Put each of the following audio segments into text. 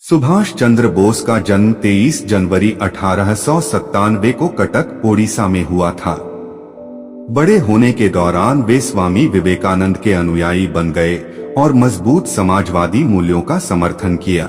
सुभाष चंद्र बोस का जन्म 23 जनवरी 1897 को कटक, ओडिशा में हुआ था। बड़े होने के दौरान वे स्वामी विवेकानंद के अनुयायी बन गए और मजबूत समाजवादी मूल्यों का समर्थन किया।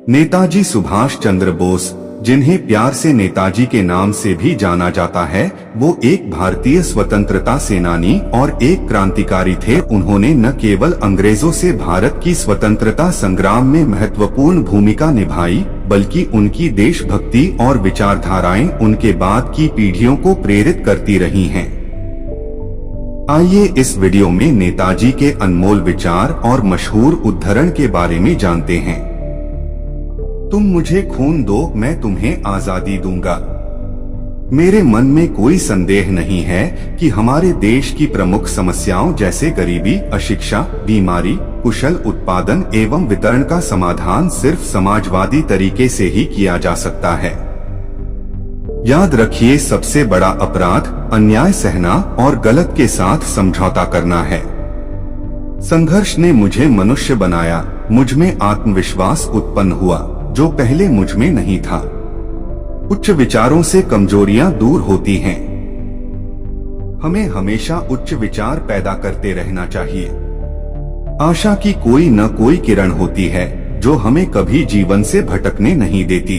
नेताजी सुभाष चंद्र बोस, जिन्हें प्यार से नेताजी के नाम से भी जाना जाता है, वो एक भारतीय स्वतंत्रता सेनानी और एक क्रांतिकारी थे। उन्होंने न केवल अंग्रेजों से भारत की स्वतंत्रता संग्राम में महत्वपूर्ण भूमिका निभाई, बल्कि उनकी देशभक्ति और विचारधाराएं उनके बाद की पीढ़ियों को प्रेरित करती रही हैं। आइए इस वीडियो में नेताजी के अनमोल विचार और मशहूर उद्धरण के बारे में जानते हैं। तुम मुझे खून दो, मैं तुम्हें आजादी दूंगा। मेरे मन में कोई संदेह नहीं है कि हमारे देश की प्रमुख समस्याओं जैसे गरीबी, अशिक्षा, बीमारी, कुशल उत्पादन एवं वितरण का समाधान सिर्फ समाजवादी तरीके से ही किया जा सकता है। याद रखिए, सबसे बड़ा अपराध अन्याय सहना और गलत के साथ समझौता करना है। संघर्ष ने मुझे मनुष्य बनाया, मुझ में आत्मविश्वास उत्पन्न हुआ जो पहले मुझ में नहीं था। उच्च विचारों से कमजोरियां दूर होती हैं। हमें हमेशा उच्च विचार पैदा करते रहना चाहिए। आशा की कोई न कोई किरण होती है जो हमें कभी जीवन से भटकने नहीं देती।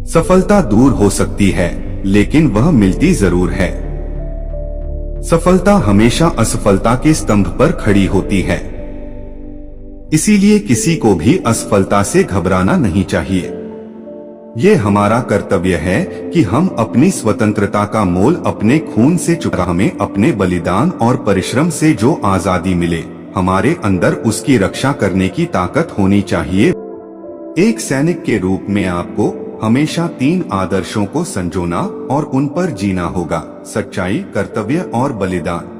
सफलता दूर हो सकती है, लेकिन वह मिलती जरूर है। सफलता हमेशा असफलता के स्तंभ पर खड़ी होती है। इसीलिए किसी को भी असफलता से घबराना नहीं चाहिए। ये हमारा कर्तव्य है कि हम अपनी स्वतंत्रता का मोल अपने खून से चुका। हमें अपने बलिदान और परिश्रम से जो आजादी मिले, हमारे अंदर उसकी रक्षा करने की ताकत होनी चाहिए। एक सैनिक के रूप में आपको हमेशा 3 आदर्शों को संजोना और उन पर जीना होगा: सच्चाई, कर्तव्य और बलिदान।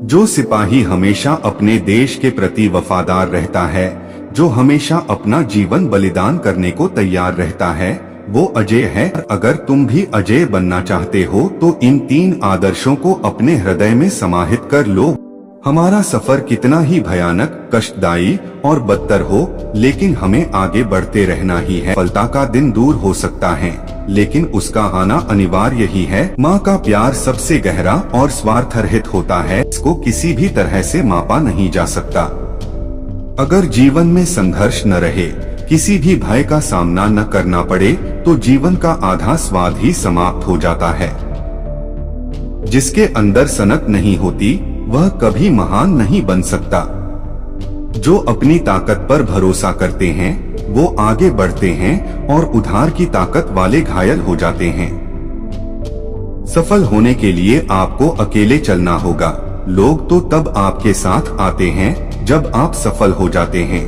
जो सिपाही हमेशा अपने देश के प्रति वफादार रहता है, जो हमेशा अपना जीवन बलिदान करने को तैयार रहता है, वो अजय है। अगर तुम भी अजय बनना चाहते हो तो इन 3 आदर्शों को अपने हृदय में समाहित कर लो। हमारा सफर कितना ही भयानक, कष्टदायी और बदतर हो, लेकिन हमें आगे बढ़ते रहना ही है। सफलता का दिन दूर हो सकता है, लेकिन उसका आना अनिवार्य ही है। माँ का प्यार सबसे गहरा और स्वार्थरहित होता है, इसको किसी भी तरह से मापा नहीं जा सकता। अगर जीवन में संघर्ष न रहे, किसी भी भय का सामना न करना पड़े, तो जीवन का आधा स्वाद ही समाप्त हो जाता है। जिसके अंदर सनक नहीं होती, वह कभी महान नहीं बन सकता। जो अपनी ताकत पर भरोसा करते हैं, वो आगे बढ़ते हैं और उधार की ताकत वाले घायल हो जाते हैं। सफल होने के लिए आपको अकेले चलना होगा। लोग तो तब आपके साथ आते हैं जब आप सफल हो जाते हैं।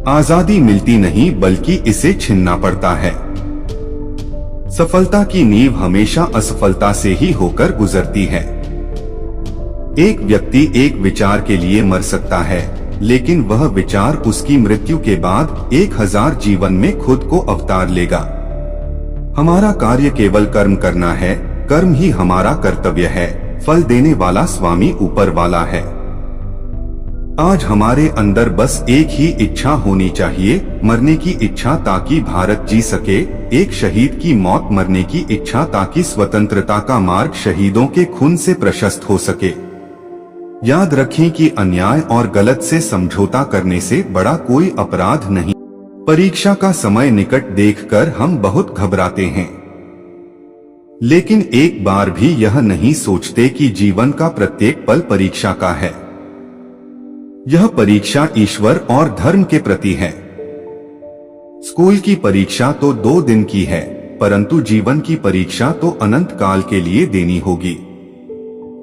आजादी मिलती नहीं, बल्कि इसे छीनना पड़ता है। सफलता की नींव हमेशा असफलता से ही होकर गुजरती है। एक व्यक्ति एक विचार के लिए मर सकता है, लेकिन वह विचार उसकी मृत्यु के बाद 1000 जीवन में खुद को अवतार लेगा। हमारा कार्य केवल कर्म करना है, कर्म ही हमारा कर्तव्य है। फल देने वाला स्वामी ऊपर वाला है। आज हमारे अंदर बस एक ही इच्छा होनी चाहिए, मरने की इच्छा ताकि भारत जी सके। एक शहीद की मौत, मरने की इच्छा ताकि स्वतंत्रता का मार्ग शहीदों के खून से प्रशस्त हो सके। याद रखें कि अन्याय और गलत से समझौता करने से बड़ा कोई अपराध नहीं। परीक्षा का समय निकट देखकर हम बहुत घबराते हैं, लेकिन एक बार भी यह नहीं सोचते कि जीवन का प्रत्येक पल परीक्षा का है। यह परीक्षा ईश्वर और धर्म के प्रति है। स्कूल की परीक्षा तो 2 दिन की है, परंतु जीवन की परीक्षा तो अनंत काल के लिए देनी होगी।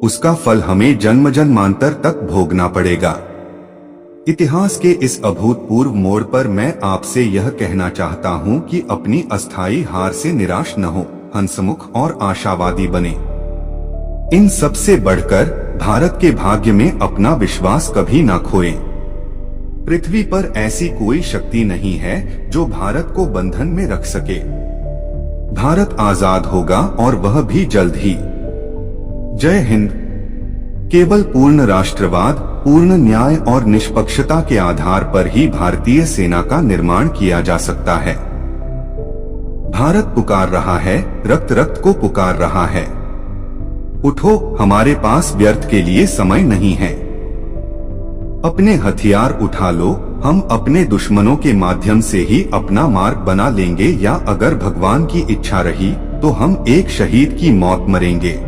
उसका फल हमें जन्म जन्मांतर तक भोगना पड़ेगा। इतिहास के इस अभूतपूर्व मोड़ पर मैं आपसे यह कहना चाहता हूं कि अपनी अस्थायी हार से निराश न हो, हंसमुख और आशावादी बने। इन सबसे बढ़कर भारत के भाग्य में अपना विश्वास कभी न खोएं। पृथ्वी पर ऐसी कोई शक्ति नहीं है जो भारत को बंधन में रख सके। भारत आजाद होगा और वह भी जल्द ही। जय हिंद। केवल पूर्ण राष्ट्रवाद, पूर्ण न्याय और निष्पक्षता के आधार पर ही भारतीय सेना का निर्माण किया जा सकता है। भारत पुकार रहा है, रक्त रक्त को पुकार रहा है। उठो, हमारे पास व्यर्थ के लिए समय नहीं है। अपने हथियार उठा लो, हम अपने दुश्मनों के माध्यम से ही अपना मार्ग बना लेंगे, या अगर भगवान की इच्छा रही तो हम एक शहीद की मौत मरेंगे।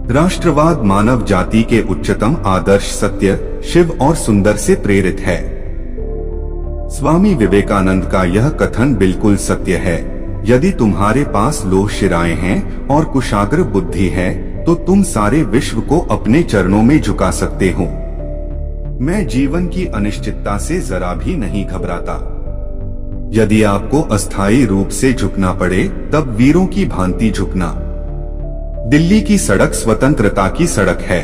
राष्ट्रवाद मानव जाति के उच्चतम आदर्श सत्य, शिव और सुंदर से प्रेरित है। स्वामी विवेकानंद का यह कथन बिल्कुल सत्य है। यदि तुम्हारे पास लोह शिराएं हैं और कुशाग्र बुद्धि है तो तुम सारे विश्व को अपने चरणों में झुका सकते हो। मैं जीवन की अनिश्चितता से जरा भी नहीं घबराता। यदि आपको अस्थायी रूप से झुकना पड़े तब वीरों की भांति झुकना। दिल्ली की सड़क स्वतंत्रता की सड़क है।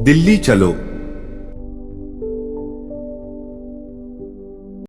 दिल्ली चलो।